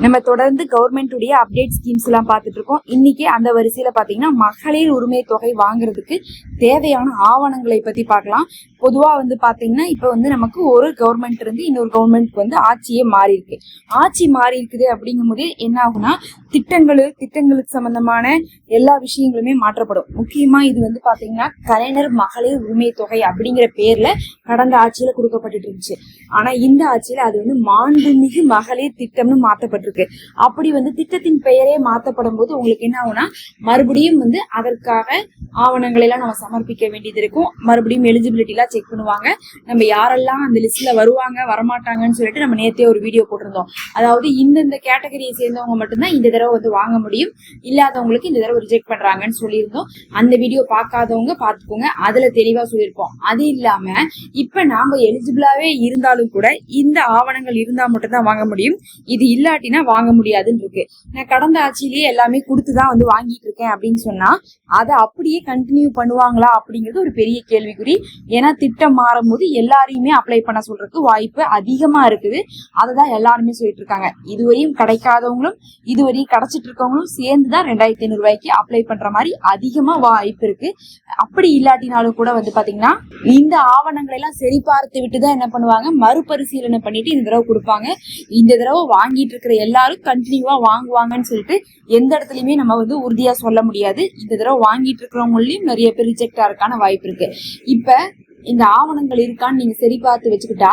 நம்ம தொடர்ந்து கவர்மெண்டுடைய update schemes எல்லாம் பார்த்துட்டு இருக்கோம். இன்னைக்கு அந்த வரிசையில பாத்தீங்கன்னா மகளிர் உரிமை தொகை வாங்குறதுக்கு தேவையான ஆவணங்களை பத்தி பார்க்கலாம். பொதுவா பாத்தீங்கன்னா இப்ப நமக்கு ஒரு கவர்மெண்ட் இருந்து இன்னொரு கவர்மெண்ட்க்கு ஆட்சியே மாறி இருக்கு. ஆட்சி மாறி இருக்குது அப்படிங்கும் போது என்ன ஆகும்னா திட்டங்களுக்கு சம்பந்தமான எல்லா விஷயங்களுமே மாற்றப்படும். முக்கியமா இது பாத்தீங்கன்னா கலைஞர் மகளிர் உரிமை தொகை அப்படிங்கிற பேர்ல கடந்த ஆட்சியில கொடுக்கப்பட்டு இருந்துச்சு. ஆனா இந்த ஆட்சியில அது மாண்புமிகு மகளிர் திட்டம்னு மாற்றப்பட்டிருக்கு. அப்படி திட்டத்தின் பெயரே மாற்றப்படும் போது உங்களுக்கு என்ன ஆகும்னா மறுபடியும் அதற்காக ஆவணங்களை எல்லாம் நம்ம சமர்ப்பிக்க வேண்டியது இருக்கும். மறுபடியும் எலிஜிபிலிட்டி எல்லாம் செக் பண்ணுவாங்க. நம்ம யாரெல்லாம் அந்த லிஸ்ட்ல வருவாங்க வரமாட்டாங்கன்னு சொல்லிட்டு நம்ம நேத்தே ஒரு வீடியோ போட்டிருந்தோம். அதாவது இந்த கேட்டகரியை சேர்ந்தவங்க மட்டும்தான் இந்த தடவை வாங்க முடியும், இல்லாதவங்களுக்கு இந்த தடவை ரிஜெக்ட் பண்றாங்கன்னு சொல்லியிருந்தோம். அந்த வீடியோ பார்க்காதவங்க பாத்துக்கோங்க, அதுல தெளிவா சொல்லியிருப்போம். அது இல்லாம இப்ப நாம எலிஜிபிளாவே இருந்தாலும் கூட இந்த ஆவணங்கள் இருந்தா மட்டும் தான் வாங்க முடியும், இது இல்லாட்டினா வாங்க முடியாதுன்னு இருக்கு. நான் கடந்த ஆட்சியிலேயே எல்லாமே கொடுத்துதான் வாங்கிட்டு இருக்கேன் அப்படின்னு சொன்னா அதை அப்படியே கண்டினியூ பண்ணுவாங்களா அப்படிங்கிறது ஒரு பெரிய கேள்விக்குறி. ஏன்னா திட்டம் மாறும் போது எல்லாரையுமே அப்ளை பண்ண சொல்றதுக்கு வாய்ப்பு அதிகமா இருக்குது. அததான் எல்லாருமே சொல்லிட்டு இருக்காங்க. இதுவரையும் கிடைக்காதவங்களும் இதுவரையும் கிடைச்சிட்டு இருக்கவங்களும் சேர்ந்துதான் 2500 ரூபாய்க்கு அப்ளை பண்ற மாதிரி அதிகமா வாய்ப்பு இருக்கு. அப்படி இல்லாட்டினாலும் கூட பாத்தீங்கன்னா இந்த ஆவணங்களை எல்லாம் சரி பார்த்து விட்டுதான் என்ன பண்ணுவாங்க, மறுபரிசீலனை பண்ணிட்டு இந்த தடவை கொடுப்பாங்க. இந்த தடவை வாங்கிட்டு இருக்கிற எல்லாரும் கண்டினியூவா வாங்குவாங்கன்னு சொல்லிட்டு எந்த இடத்துலயுமே நம்ம உறுதியா சொல்ல முடியாது. இந்த தடவை வாங்கிட்டு இருக்கிறவங்களையும் நிறைய பேர் ரிஜெக்ட் ஆகிறதுக்கான வாய்ப்பு இருக்கு. இப்ப இந்த ஆவணங்கள் இருக்கான்னு நீங்க சரி பார்த்து வச்சுக்கிட்டா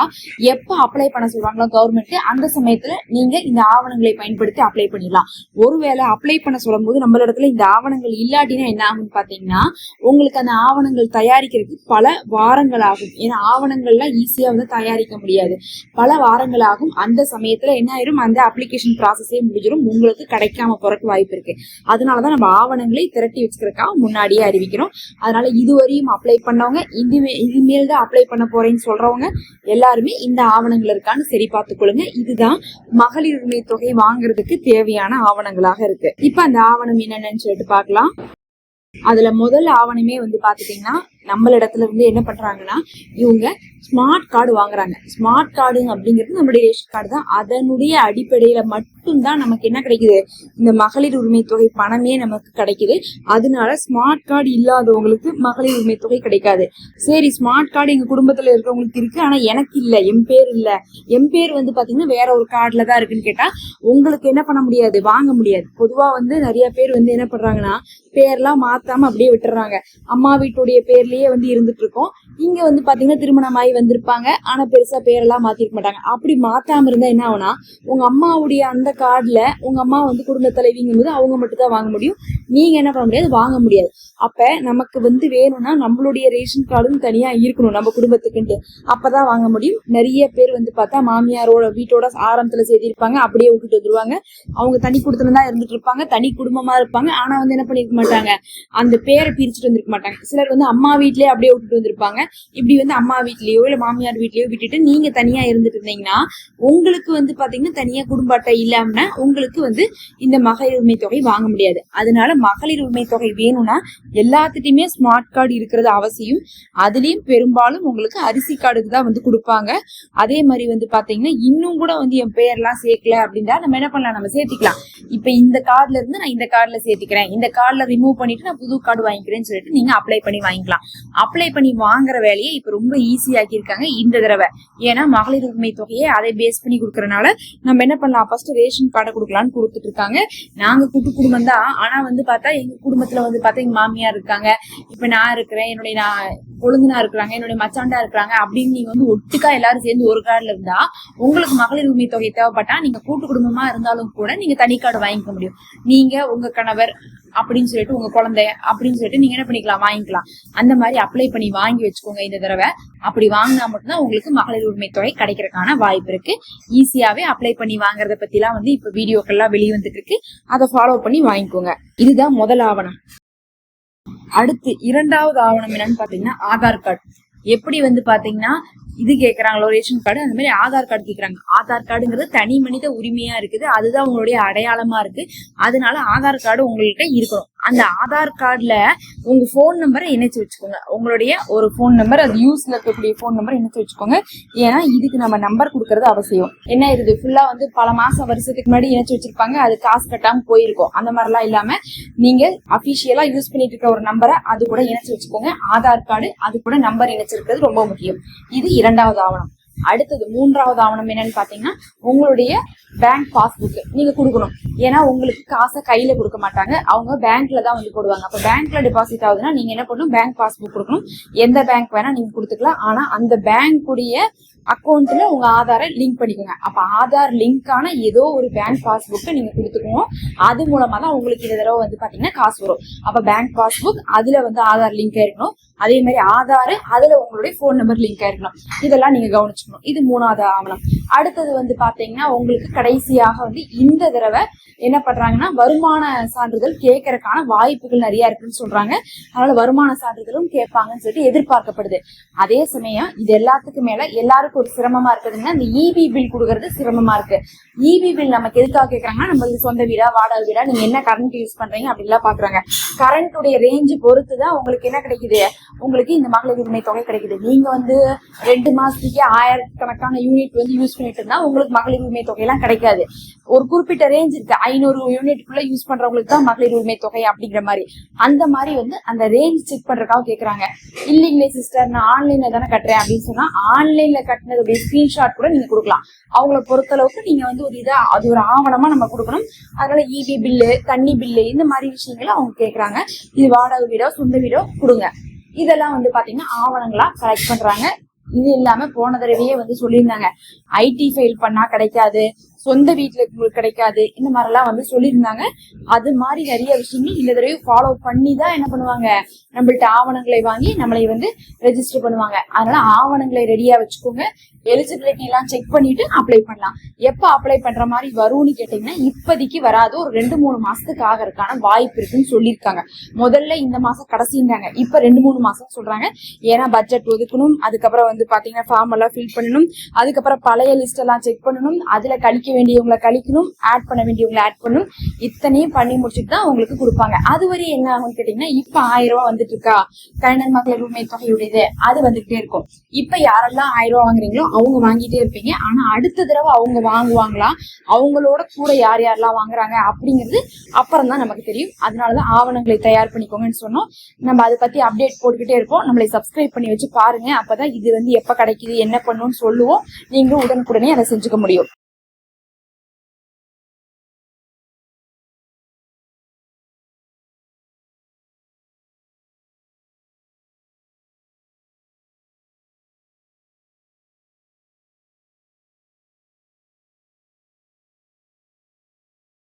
எப்ப அப்ளை பண்ண சொல்றாங்களோ கவர்மெண்ட் அந்த சமயத்துல நீங்க இந்த ஆவணங்களை பயன்படுத்தி அப்ளை பண்ணிடலாம். ஒருவேளை அப்ளை பண்ண சொல்லும் போது நம்மள இடத்துல இந்த ஆவணங்கள் இல்லாட்டினா என்ன ஆகும்னு பாத்தீங்கன்னா உங்களுக்கு அந்த ஆவணங்கள் தயாரிக்கிறதுக்கு பல வாரங்கள் ஆகும். ஏன்னா ஆவணங்கள்லாம் ஈஸியா தயாரிக்க முடியாது, பல வாரங்கள் ஆகும். அந்த சமயத்துல என்ன ஆயிரும், அந்த அப்ளிகேஷன் ப்ராசஸே முடிஞ்சிடும், உங்களுக்கு கிடைக்காம போறதுக்கு வாய்ப்பு இருக்கு. அதனாலதான் நம்ம ஆவணங்களை திரட்டி வச்சுக்கிறதுக்காக முன்னாடியே அறிவிக்கிறோம். அதனால இதுவரையும் அப்ளை பண்ணவங்க இனிமேல் தான் அப்ளை பண்ண போறேன்னு சொல்றவங்க எல்லாருமே இந்த ஆவணங்கள் இருக்கான்னு சரி பார்த்துக்கொள்ளுங்க. இதுதான் மகளிர் உரிமை தொகை வாங்குறதுக்கு தேவையான ஆவணங்களாக இருக்கு. இப்ப அந்த ஆவணம் என்னென்னு சொல்லிட்டு பார்க்கலாம். அதுல முதல் ஆவணமே பாத்துட்டீங்கன்னா நம்மளிடத்துல என்ன பண்றாங்கன்னா இவங்க ஸ்மார்ட் கார்டு வாங்குறாங்க. ஸ்மார்ட் கார்டு அப்படிங்கிறது நம்மளுடைய ரேஷன் கார்டு தான். அதனுடைய அடிப்படையில மட்டும்தான் நமக்கு என்ன கிடைக்குது, இந்த மகளிர் உரிமை தொகை பணமே நமக்கு கிடைக்குது. அதனால ஸ்மார்ட் கார்டு இல்லாதவங்களுக்கு மகளிர் உரிமை தொகை கிடைக்காது. சரி, ஸ்மார்ட் கார்டு எங்க குடும்பத்துல இருக்கிறவங்களுக்கு இருக்கு, ஆனா எனக்கு இல்ல, என் பேர் இல்ல, என் பேர் பாத்தீங்கன்னா வேற ஒரு கார்டுல தான் இருக்குன்னு கேட்டா உங்களுக்கு என்ன பண்ண முடியாது, வாங்க முடியாது. பொதுவா நிறைய பேர் என்ன பண்றாங்கன்னா பேர்லாம் மாத்தாம அப்படியே விட்டுறாங்க. அம்மா வீட்டுடைய பேர்லயே இருந்துட்டு இருக்கோம். இங்க பாத்தீங்கன்னா திருமணமாயி வந்திருப்பாங்க, ஆனா பெருசா பேரெல்லாம் மாத்திருக்க மாட்டாங்க. அப்படி மாத்தாம இருந்தா என்ன ஆகுனா உங்க அம்மாவுடைய அந்த கார்டுல உங்க அம்மா குடும்ப தலைவிங்கும் போது அவங்க மட்டும் தான் வாங்க முடியும், நீங்க என்ன பண்ண முடியாது, வாங்க முடியாது. அப்ப நமக்கு வேணும்னா நம்மளுடைய ரேஷன் கார்டும் தனியா இருக்கணும் நம்ம குடும்பத்துக்குன்ட்டு, அப்பதான் வாங்க முடியும். நிறைய பேர் பார்த்தா மாமியாரோட வீட்டோட ஆரம்பத்துல சேர்த்திருப்பாங்க, அப்படியே விட்டுட்டு வந்துருவாங்க. அவங்க தனி குடும்பத்துல தான் இருந்துட்டு இருப்பாங்க, தனி குடும்பமா இருப்பாங்க. ஆனா என்ன பண்ணிருக்க மாட்டாங்க, அந்த பேரை பிரிச்சுட்டு வந்திருக்க மாட்டாங்க. சிலர் அம்மா வீட்லயே அப்படியே விட்டுட்டு வந்திருப்பாங்க. இப்படி அம்மா வீட்லயோ இல்ல மாமியார் வீட்லயோ விட்டுட்டு நீங்க தனியா இருந்துட்டு இருந்தீங்கன்னா உங்களுக்கு பாத்தீங்கன்னா தனியா குடும்ப அட்டை இல்லாம உங்களுக்கு இந்த மகளிர் உரிமை தொகை வாங்க முடியாது. அதனால மகளிர் உரிமை தொகை வேணும்னா எல்லாத்துட்டையுமே ஸ்மார்ட் கார்டு இருக்கிறது அவசியம். அதுலயும் பெரும்பாலும் உங்களுக்கு அரிசி கார்டுக்கு தான் கொடுப்பாங்க. அதே மாதிரி பாத்தீங்கன்னா இன்னும் கூட என் பேர்லாம் சேர்க்கல அப்படின்னா நம்ம என்ன பண்ணலாம், நம்ம சேர்த்திக்கலாம். இப்ப இந்த கார்டுல இருந்து நான் இந்த கார்டுல சேர்த்திக்கிறேன், இந்த கார்டுல ரிமூவ் பண்ணிட்டு நான் புது கார்டு வாங்கிக்கிறேன்னு சொல்லிட்டு நீங்க அப்ளை பண்ணி வாங்கிக்கலாம். அப்ளை பண்ணி வாங்குற வேலையை இப்ப ரொம்ப ஈஸியாக்கி இருக்காங்க இந்த தடவை. ஏன்னா மகளிர் உரிமை தொகையை அதை பேஸ் பண்ணி கொடுக்கறதுனால நம்ம என்ன பண்ணலாம், ஃபர்ஸ்ட் ரேஷன் கார்டை கொடுக்கலான்னு கொடுத்துட்டு இருக்காங்க. நாங்க கூட்டு குடும்பம் தான், ஆனா பார்த்தா எங்க குடும்பத்துல பார்த்தா எங்க மாமியார் இருக்காங்க, இப்ப நான் இருக்கிறேன், என்னுடைய கொழுந்தனா இருக்கிறாங்க, என்னுடைய மச்சாண்டா இருக்கிறாங்க அப்படின்னு நீங்க ஒட்டுக்கா எல்லாரும் சேர்ந்து ஒரு கார்டுல இருந்தா உங்களுக்கு மகளிர் உரிமை தொகை தேவைப்பட்டா நீங்க கூட்டு குடும்பமா இருந்தாலும் கூட நீங்க தனி கார்டு வாங்கிக்க முடியும். நீங்க உங்க கணவர் அப்படின்னு சொல்லிட்டு உங்க குழந்தை அப்படின்னு சொல்லிட்டு நீங்க என்ன பண்ணிக்கலாம், வாங்கிக்கலாம். அந்த மாதிரி அப்ளை பண்ணி வாங்கி வச்சுக்கோங்க இந்த தடவை. அப்படி வாங்கினா மட்டும்தான் உங்களுக்கு மகளிர் உரிமை தொகை கிடைக்கிறதுக்கான வாய்ப்பு இருக்கு. ஈஸியாவே அப்ளை பண்ணி வாங்குறத பத்தி எல்லாம் இப்ப வீடியோக்கெல்லாம் வெளியே வந்துட்டு இருக்கு, அதை ஃபாலோ பண்ணி வாங்கிக்கோங்க. இதுதான் முதல் ஆவணம். அடுத்து இரண்டாவது ஆவணம் என்னன்னு பாத்தீங்கன்னா ஆதார் கார்டு. எப்படி பாத்தீங்கன்னா இது கேக்குறாங்களோ ரேஷன் கார்டு, அந்த மாதிரி ஆதார் கார்டு கேக்குறாங்க. ஆதார் கார்டுங்கிறது தனி மனித உரிமையா இருக்குது, அதுதான் உங்களுடைய அடையாளமா இருக்கு. அதனால ஆதார் கார்டு உங்கள்கிட்ட இருக்கணும். அந்த ஆதார் கார்டுல உங்க போன் நம்பரை இணைச்சு வச்சுக்கோங்க. உங்களுடைய ஒரு போன் நம்பர், அது யூஸ்ல இருக்கக்கூடிய போன் நம்பர் இணைச்சு வச்சுக்கோங்க. ஏன்னா இதுக்கு நம்ம நம்பர் கொடுக்கறது அவசியம். என்ன இது ஃபுல்லா வந்து பல மாசம் வருஷத்துக்கு முன்னாடி இணைச்சு வச்சிருப்பாங்க, அது காசு கட்டாம போயிருக்கும். அந்த மாதிரிலாம் இல்லாம நீங்க அபிஷியலா யூஸ் பண்ணிட்டு இருக்க ஒரு நம்பரை அது கூட இணைச்சு வச்சுக்கோங்க. ஆதார் கார்டு அது கூட நம்பர் இணைச்சிருக்கிறது ரொம்ப முக்கியம். இது 2வது ஆவணம். அடுத்தது 3வது ஆவணம் என்னன்னு பாத்தீங்கன்னா உங்களுடைய பேங்க் பாஸ்புக் நீங்க கொடுக்கணும். ஏன்னா உங்களுக்கு காசை கையில கொடுக்க மாட்டாங்க, அவங்க பேங்க்ல தான் வந்து போடுவாங்க. அப்ப பேங்க்ல டெபாசிட் ஆகுதுன்னா நீங்க என்ன பண்ணணும், பேங்க் பாஸ்புக் கொடுக்கணும். எந்த பேங்க் வேணா நீங்க கொடுத்துக்கலாம். ஆனா அந்த பேங்க் உடைய அக்கௌண்ட்ல உங்க ஆதாரை லிங்க் பண்ணிக்கோங்க. அப்ப ஆதார் லிங்கான ஏதோ ஒரு பேங்க் பாஸ்புக்கை நீங்க கொடுத்துக்கணும். அது மூலமா தான் உங்களுக்கு இந்த தடவை வந்து பாத்தீங்கன்னா காசு வரும். அப்ப பேங்க் பாஸ்புக் அதுல வந்து ஆதார் லிங்க் ஆயிருக்கணும். அதே மாதிரி ஆதார் அதுல உங்களுடைய போன் நம்பர் லிங்க் ஆயிருக்கணும். இதெல்லாம் நீங்க கவனிச்சுக்கணும். இது 3வது ஆவணம். அடுத்தது வந்து பாத்தீங்கன்னா உங்களுக்கு கடைசியாக வந்து இந்த தடவை என்ன பண்றாங்கன்னா வருமான சான்றிதழ் கேட்கறதுக்கான வாய்ப்புகள் நிறைய இருக்குன்னு சொல்றாங்க. அதனால வருமான சான்றிதழும் கேட்பாங்கன்னு சொல்லிட்டு எதிர்பார்க்கப்படுது. அதே சமயம் இது எல்லாத்துக்கும் மேல எல்லாருக்கும் ஒரு சிரமமா இருக்குதுன்னா இந்த இபி பில் கொடுக்கறது சிரமமா இருக்கு. இபி பில் நமக்கு எதுக்காக கேட்கறாங்கன்னா நம்மளுக்கு சொந்த வீடா வாடகை வீடா, நீங்க என்ன கரண்ட் யூஸ் பண்றீங்க அப்படின்லாம் பாக்குறாங்க. கரண்ட் உடைய ரேஞ்சு பொறுத்துதான் உங்களுக்கு என்ன கிடைக்குது, உங்களுக்கு இந்த மகளிர் உரிமை தொகை கிடைக்குது. நீங்க வந்து 2 மாசத்துக்கு 1000கணக்கான யூனிட் வந்து யூஸ் பண்ணிட்டு இருந்தா உங்களுக்கு மகளிர் உரிமை தொகை எல்லாம் கிடைக்காது. ஒரு குறிப்பிட்ட ரேஞ்ச் இருக்கு, 500 யூனிட்டுக்குள்ள யூஸ் பண்றவங்களுக்கு தான் மகளிர் உரிமை தொகை அப்படிங்கிற மாதிரி. அந்த மாதிரி வந்து அந்த ரேஞ்ச் செக் பண்றதுக்காக கேக்குறாங்க. இல்லீங்களே சிஸ்டர், நான் ஆன்லைன்ல தானே கட்டுறேன் அப்படின்னு சொன்னா ஆன்லைன்ல கட்டினதுடைய ஸ்கிரீன்ஷாட் கூட நீங்க கொடுக்கலாம். அவங்கள பொறுத்தளவுக்கு நீங்க வந்து ஒரு இதா அது ஒரு ஆவணமா நம்ம கொடுக்கணும். அதனால இபி பில்லு, தண்ணி பில்லு, இந்த மாதிரி விஷயங்களை அவங்க கேக்குறாங்க. இது வாடகை வீடோ சொந்த வீடோ கொடுங்க. இதெல்லாம் வந்து பாத்தீங்கன்னா ஆவணங்களா கலெக்ட் பண்றாங்க. இது இல்லாம போன தடவையே வந்து சொல்லியிருந்தாங்க ஐடி ஃபைல் பண்ணா கிடைக்காது, சொந்த வீட்டுல உங்களுக்கு கிடைக்காது, இந்த மாதிரி எல்லாம் வந்து சொல்லியிருந்தாங்க. அது மாதிரி நிறைய விஷயங்கள் இந்த தடவை ஃபாலோ பண்ணி தான் என்ன பண்ணுவாங்க, நம்மள்ட்ட ஆவணங்களை வாங்கி நம்மளை வந்து ரெஜிஸ்டர் பண்ணுவாங்க. அதனால ஆவணங்களை ரெடியா வச்சுக்கோங்க. எலிஜிபிலிட்டி எல்லாம் செக் பண்ணிட்டு அப்ளை பண்ணலாம். எப்ப அப்ளை பண்ற மாதிரி வரும்னு கேட்டீங்கன்னா இப்போதைக்கு வராது, ஒரு 2-3 மாசத்துக்கு ஆகிறதுக்கான வாய்ப்பு இருக்குன்னு சொல்லியிருக்காங்க. முதல்ல இந்த மாசம் கடைசின்றாங்க, இப்ப 2-3 மாசம் சொல்றாங்க. ஏன்னா பட்ஜெட் ஒதுக்கணும், அதுக்கப்புறம் வந்து பாத்தீங்கன்னா ஃபார்ம் எல்லாம் ஃபில் பண்ணணும், அதுக்கப்புறம் பழைய லிஸ்ட் எல்லாம் செக் பண்ணணும், அதுல கழிக்க வேண்டியவங்களை கழிக்கணும், ஆட் பண்ண வேண்டியவங்களை ஆட் பண்ணணும். இத்தனையும் பண்ணி முடிச்சுட்டு தான் உங்களுக்கு கொடுப்பாங்க. அதுவரை என்ன ஆகும்னு கேட்டீங்கன்னா இப்ப 1000 ரூபாய் வந்துட்டு இருக்கா கலைஞர் மகளிர் உரிமை தொகையுடையது, அது வந்துகிட்டே இருக்கும். இப்ப யாரெல்லாம் 1000 ரூபாய் வாங்குறீங்களோ அவங்க வாங்கிட்டே இருப்பீங்க. ஆனா அடுத்த தடவை அவங்க வாங்குவாங்களா, அவங்களோட கூட யார் யாரெல்லாம் வாங்குறாங்க அப்படிங்கிறது அப்புறம் தான் நமக்கு தெரியும். அதனாலதான் ஆவணங்களை தயார் பண்ணிக்கோங்கன்னு சொன்னோம். நம்ம அதை பத்தி அப்டேட் போட்டுக்கிட்டே இருப்போம். நம்மளை சப்ஸ்கிரைப் பண்ணி வச்சு பாருங்க. அப்பதான் இது வந்து எப்ப கிடைக்குது என்ன பண்ணுன்னு சொல்லுவோம். நீங்களும் உடனுக்குடனே அதை செஞ்சுக்க முடியும்.